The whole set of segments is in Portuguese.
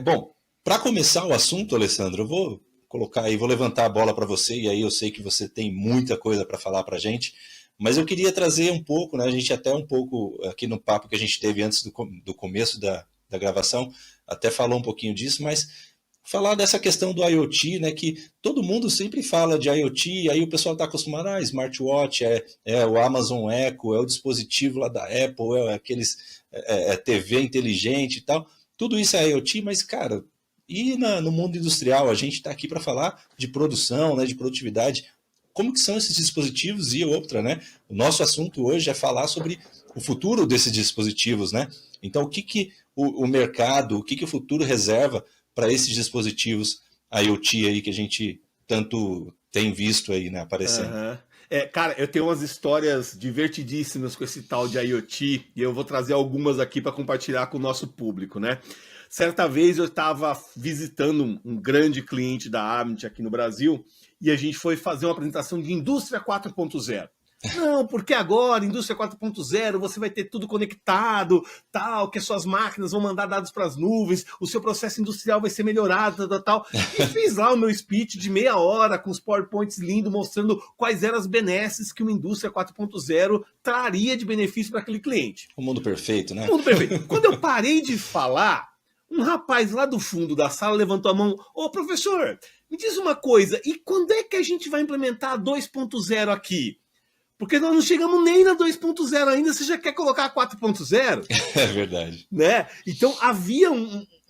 Bom, para começar o assunto, Alessandro, eu vou colocar aí, vou levantar a bola para você, e aí eu sei que você tem muita coisa para falar para a gente, mas eu queria trazer um pouco, né, a gente até um pouco, aqui no papo que a gente teve antes do começo da gravação, até falou um pouquinho disso, mas falar dessa questão do IoT, né, que todo mundo sempre fala de IoT, aí o pessoal está acostumado, smartwatch, é o Amazon Echo, é o dispositivo lá da Apple, é aqueles TV inteligente e tal, tudo isso é IoT, mas, cara, no mundo industrial, a gente está aqui para falar de produção, né, de produtividade, como que são esses dispositivos e outra, né? O nosso assunto hoje é falar sobre o futuro desses dispositivos, né? Então, o mercado, o que o futuro reserva para esses dispositivos IoT aí que a gente tanto tem visto aí, né, aparecendo. Aham. Cara, eu tenho umas histórias divertidíssimas com esse tal de IoT e eu vou trazer algumas aqui para compartilhar com o nosso público, né? Certa vez eu estava visitando um grande cliente da Amit aqui no Brasil e a gente foi fazer uma apresentação de indústria 4.0. Não, porque agora, indústria 4.0, você vai ter tudo conectado, tal, que as suas máquinas vão mandar dados para as nuvens, o seu processo industrial vai ser melhorado, tal. E fiz lá o meu speech de meia hora, com os PowerPoints lindos, mostrando quais eram as benesses que uma indústria 4.0 traria de benefício para aquele cliente. O mundo perfeito, O né? mundo perfeito. Quando eu parei de falar, um rapaz lá do fundo da sala levantou a mão. Ô, professor, me diz uma coisa, e quando é que a gente vai implementar a 2.0 aqui? Porque nós não chegamos nem na 2.0 ainda, você já quer colocar a 4.0? É verdade. Né? Então havia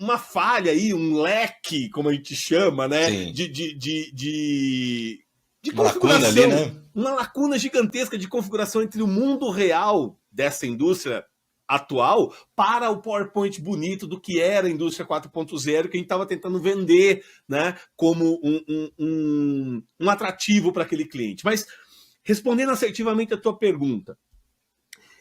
uma falha aí, um leque, como a gente chama, né? Sim. De Uma lacuna ali, configuração, né? uma lacuna gigantesca de configuração entre o mundo real dessa indústria atual para o PowerPoint bonito do que era a indústria 4.0 que a gente estava tentando vender, né, como um atrativo para aquele cliente. Mas respondendo assertivamente a tua pergunta,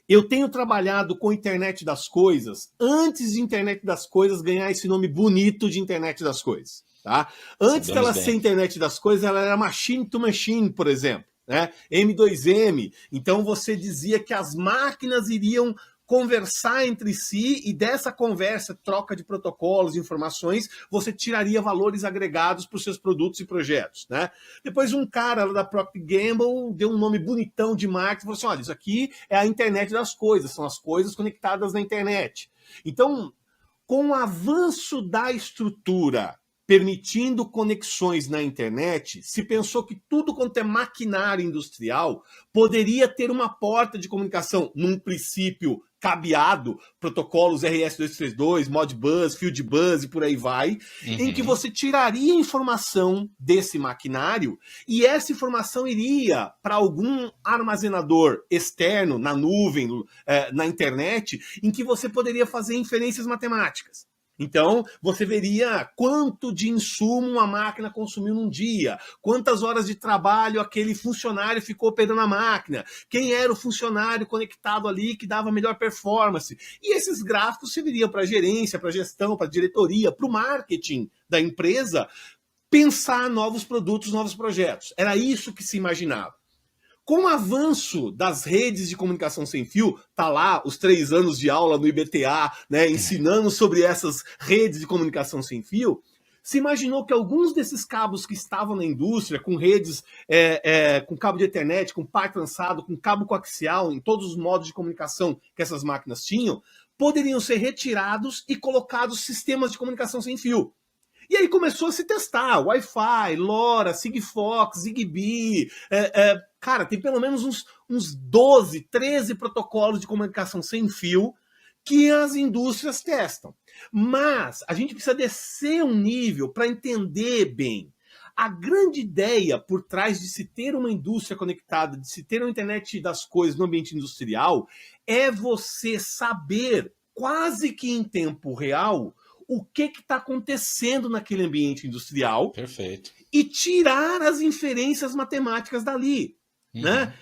eu tenho trabalhado com internet das coisas antes de internet das coisas ganhar esse nome bonito de internet das coisas. Tá? Antes dela ser internet das coisas, ela era machine to machine, por exemplo. Né? M2M. Então você dizia que as máquinas iriam conversar entre si e dessa conversa, troca de protocolos, informações, você tiraria valores agregados para os seus produtos e projetos. Né? Depois um cara da Procter Gamble deu um nome bonitão de marketing e falou assim, olha, isso aqui é a internet das coisas, são as coisas conectadas na internet. Então, com o avanço da estrutura permitindo conexões na internet, se pensou que tudo quanto é maquinário industrial poderia ter uma porta de comunicação, num princípio cabeado, protocolos RS-232, Modbus, Fieldbus e por aí vai, em que você tiraria informação desse maquinário e essa informação iria para algum armazenador externo, na nuvem, na internet, em que você poderia fazer inferências matemáticas. Então, você veria quanto de insumo uma máquina consumiu num dia, quantas horas de trabalho aquele funcionário ficou operando a máquina, quem era o funcionário conectado ali que dava melhor performance. E esses gráficos serviriam para a gerência, para a gestão, para a diretoria, para o marketing da empresa pensar novos produtos, novos projetos. Era isso que se imaginava. Com o avanço das redes de comunicação sem fio, tá lá os 3 anos de aula no IBTA, né, ensinando sobre essas redes de comunicação sem fio, se imaginou que alguns desses cabos que estavam na indústria, com redes, com cabo de Ethernet, com par trançado, com cabo coaxial, em todos os modos de comunicação que essas máquinas tinham, poderiam ser retirados e colocados sistemas de comunicação sem fio. E aí começou a se testar, Wi-Fi, LoRa, Sigfox, Zigbee, cara, tem pelo menos uns 12, 13 protocolos de comunicação sem fio que as indústrias testam. Mas a gente precisa descer um nível para entender bem. A grande ideia por trás de se ter uma indústria conectada, de se ter uma internet das coisas no ambiente industrial, é você saber, quase que em tempo real, o que está acontecendo naquele ambiente industrial. Perfeito. E tirar as inferências matemáticas dali. Né?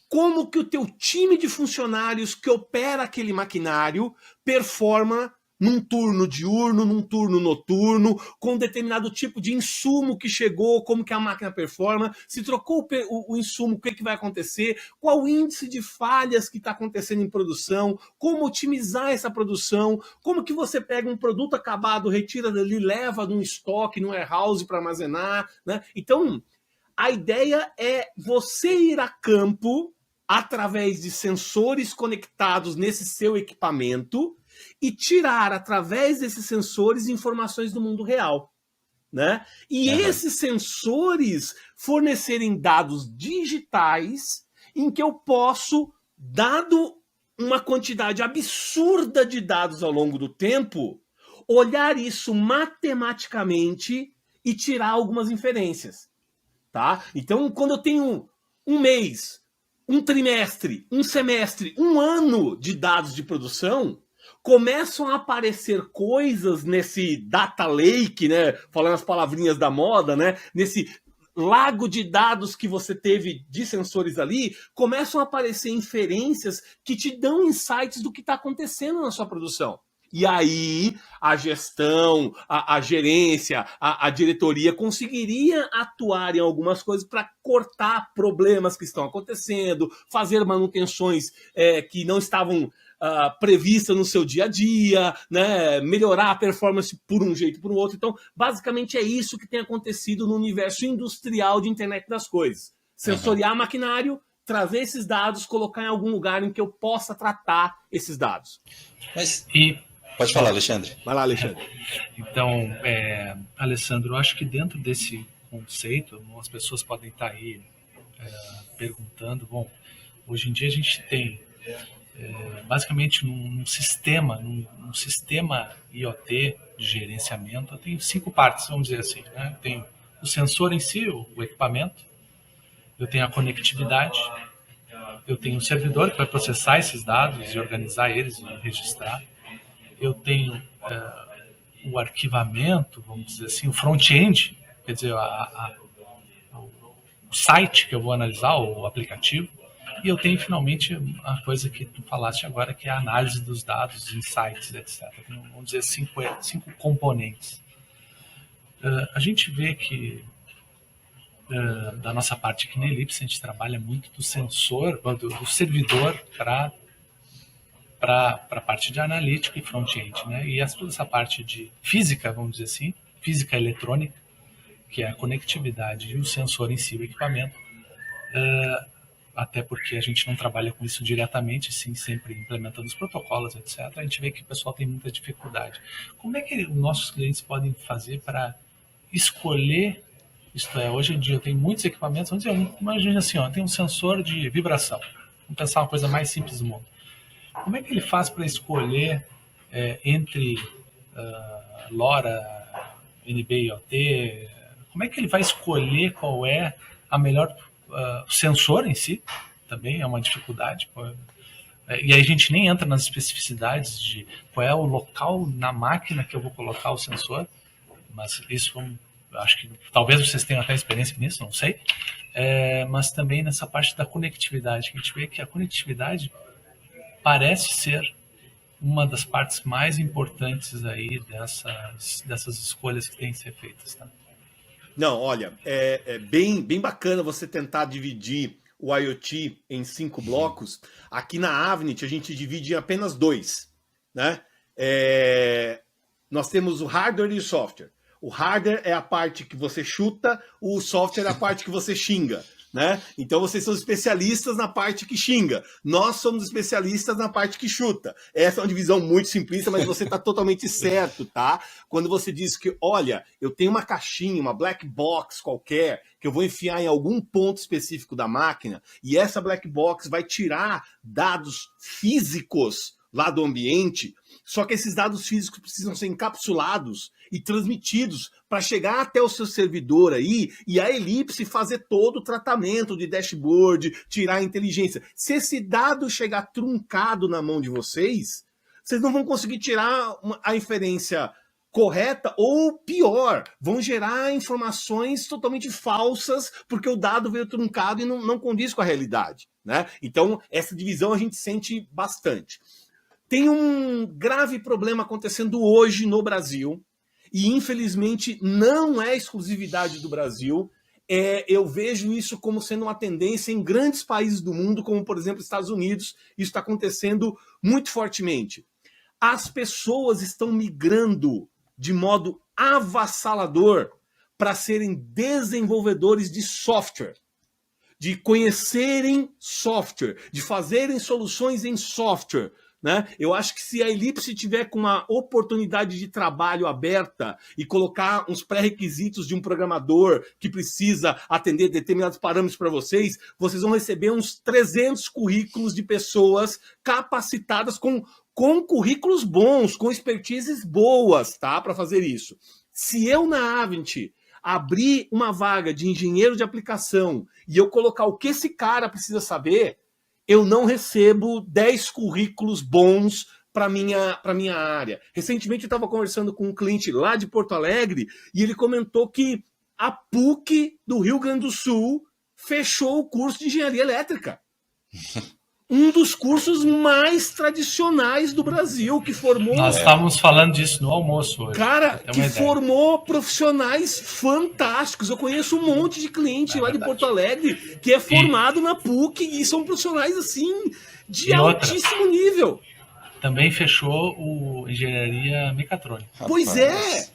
Como que o teu time de funcionários que opera aquele maquinário performa num turno diurno, num turno noturno, com determinado tipo de insumo que chegou, como que a máquina performa, se trocou o insumo, o que vai acontecer, qual o índice de falhas que está acontecendo em produção, como otimizar essa produção, como que você pega um produto acabado, retira dali, leva num estoque, num warehouse para armazenar, né? Então, a ideia é você ir a campo através de sensores conectados nesse seu equipamento e tirar, através desses sensores, informações do mundo real, né? E esses sensores fornecerem dados digitais em que eu posso, dado uma quantidade absurda de dados ao longo do tempo, olhar isso matematicamente e tirar algumas inferências, tá? Então, quando eu tenho um mês, um trimestre, um semestre, um ano de dados de produção, começam a aparecer coisas nesse data lake, né? Falando as palavrinhas da moda, né? Nesse lago de dados que você teve de sensores ali, começam a aparecer inferências que te dão insights do que está acontecendo na sua produção. E aí a gestão, a gerência, a diretoria conseguiria atuar em algumas coisas para cortar problemas que estão acontecendo, fazer manutenções que não estavam previstas no seu dia a dia, né? Melhorar a performance por um jeito e por um outro. Então, basicamente é isso que tem acontecido no universo industrial de internet das coisas. Sensoriar maquinário, trazer esses dados, colocar em algum lugar em que eu possa tratar esses dados. Mas pode falar, Alexandre. Vai lá, Alexandre. Então, Alessandro, eu acho que dentro desse conceito, as pessoas podem estar aí perguntando, bom, hoje em dia a gente tem basicamente num sistema IoT de gerenciamento, eu tenho 5 partes, vamos dizer assim, né? Eu tenho o sensor em si, o equipamento, eu tenho a conectividade, eu tenho o servidor que vai processar esses dados e organizar eles e registrar, eu tenho o arquivamento, vamos dizer assim, o front-end, quer dizer, o site que eu vou analisar, o aplicativo, e eu tenho finalmente a coisa que tu falaste agora, que é a análise dos dados, insights, etc. Tenho, vamos dizer, 5 componentes. A gente vê que da nossa parte aqui na Ellipse, a gente trabalha muito do sensor, do servidor para a parte de analítica e front-end, né? E toda essa parte de física, vamos dizer assim, física eletrônica, que é a conectividade e o sensor em si, o equipamento, até porque a gente não trabalha com isso diretamente, sim, sempre implementando os protocolos, etc. A gente vê que o pessoal tem muita dificuldade. Como é que os nossos clientes podem fazer para escolher, isto é, hoje em dia eu tenho muitos equipamentos, vamos dizer, imagina assim, ó, tem um sensor de vibração, vamos pensar uma coisa mais simples do mundo. Como é que ele faz para escolher entre LoRa, NB-IoT? Como é que ele vai escolher qual é a melhor sensor em si? Também é uma dificuldade. E aí a gente nem entra nas especificidades de qual é o local na máquina que eu vou colocar o sensor, mas isso acho que talvez vocês tenham até experiência nisso, não sei. Mas também nessa parte da conectividade, que a gente vê que a conectividade parece ser uma das partes mais importantes aí dessas escolhas que têm que ser feitas, tá? Não, olha, é bem bacana você tentar dividir o IoT em 5 blocos. Aqui na Avnet a gente divide em apenas 2, né? Nós temos o hardware e o software. O hardware é a parte que você chuta, o software é a parte que você xinga, né? Então vocês são especialistas na parte que xinga. Nós somos especialistas na parte que chuta. Essa é uma divisão muito simplista, mas você está totalmente certo, tá? Quando você diz que, olha, eu tenho uma caixinha, uma black box qualquer, que eu vou enfiar em algum ponto específico da máquina, e essa black box vai tirar dados físicos lá do ambiente, só que esses dados físicos precisam ser encapsulados e transmitidos para chegar até o seu servidor aí e a Ellipse fazer todo o tratamento de dashboard, tirar a inteligência. Se esse dado chegar truncado na mão de vocês, vocês não vão conseguir tirar a inferência correta, ou pior, vão gerar informações totalmente falsas porque o dado veio truncado e não condiz com a realidade, né? Então, essa divisão a gente sente bastante. Tem um grave problema acontecendo hoje no Brasil, e infelizmente não é exclusividade do Brasil. Eu vejo isso como sendo uma tendência em grandes países do mundo, como por exemplo Estados Unidos. Isso está acontecendo muito fortemente. As pessoas estão migrando de modo avassalador para serem desenvolvedores de software, de conhecerem software, de fazerem soluções em software. Né? Eu acho que se a Ellipse tiver com uma oportunidade de trabalho aberta e colocar uns pré-requisitos de um programador que precisa atender determinados parâmetros para vocês, vocês vão receber uns 300 currículos de pessoas capacitadas com currículos bons, com expertises boas, tá? Para fazer isso. Se eu na Avent abrir uma vaga de engenheiro de aplicação e eu colocar o que esse cara precisa saber, eu não recebo 10 currículos bons para minha área. Recentemente eu estava conversando com um cliente lá de Porto Alegre e ele comentou que a PUC do Rio Grande do Sul fechou o curso de engenharia elétrica. Um dos cursos mais tradicionais do Brasil, que formou... Nós estávamos falando disso no almoço hoje. Cara, que formou profissionais fantásticos. Eu conheço um monte de cliente lá de Porto Alegre que é formado na PUC e são profissionais, assim, de altíssimo nível. Também fechou o engenharia mecatrônica. Pois é.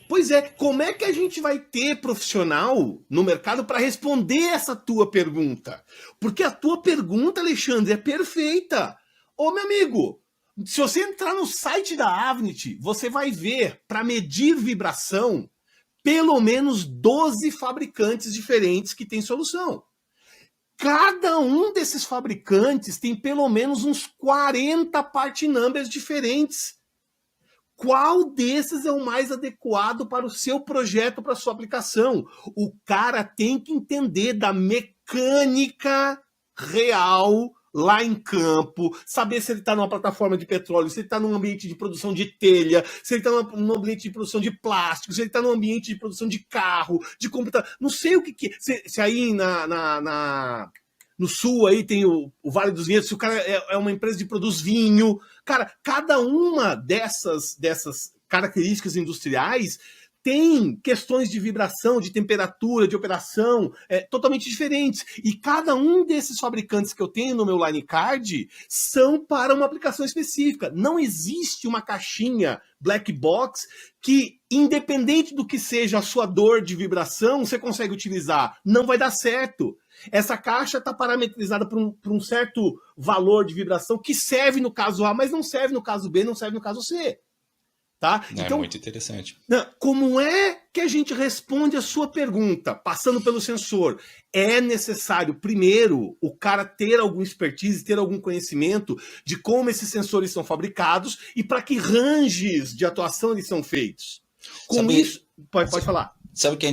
Como é que a gente vai ter profissional no mercado para responder essa tua pergunta? Porque a tua pergunta, Alexandre, é perfeita. Ô, meu amigo, se você entrar no site da Avnet, você vai ver, para medir vibração, pelo menos 12 fabricantes diferentes que têm solução. Cada um desses fabricantes tem pelo menos uns 40 part numbers diferentes. Qual desses é o mais adequado para o seu projeto, para a sua aplicação? O cara tem que entender da mecânica real lá em campo, saber se ele está numa plataforma de petróleo, se ele está num ambiente de produção de telha, se ele está num ambiente de produção de plástico, se ele está num ambiente de produção de carro, de computador, não sei o que se aí no sul aí tem o Vale dos Vinhedos, se o cara é uma empresa que produz vinho, cara, cada uma dessas características industriais tem questões de vibração, de temperatura, de operação totalmente diferentes. E cada um desses fabricantes que eu tenho no meu line card são para uma aplicação específica. Não existe uma caixinha black box que, independente do que seja a sua dor de vibração, você consegue utilizar. Não vai dar certo. Essa caixa está parametrizada por um certo valor de vibração que serve no caso A, mas não serve no caso B, não serve no caso C. Tá? Então, muito interessante. Como é que a gente responde a sua pergunta, passando pelo sensor? É necessário, primeiro, o cara ter algum expertise, ter algum conhecimento de como esses sensores são fabricados e para que ranges de atuação eles são feitos. Com isso, pode falar. Sabe o que é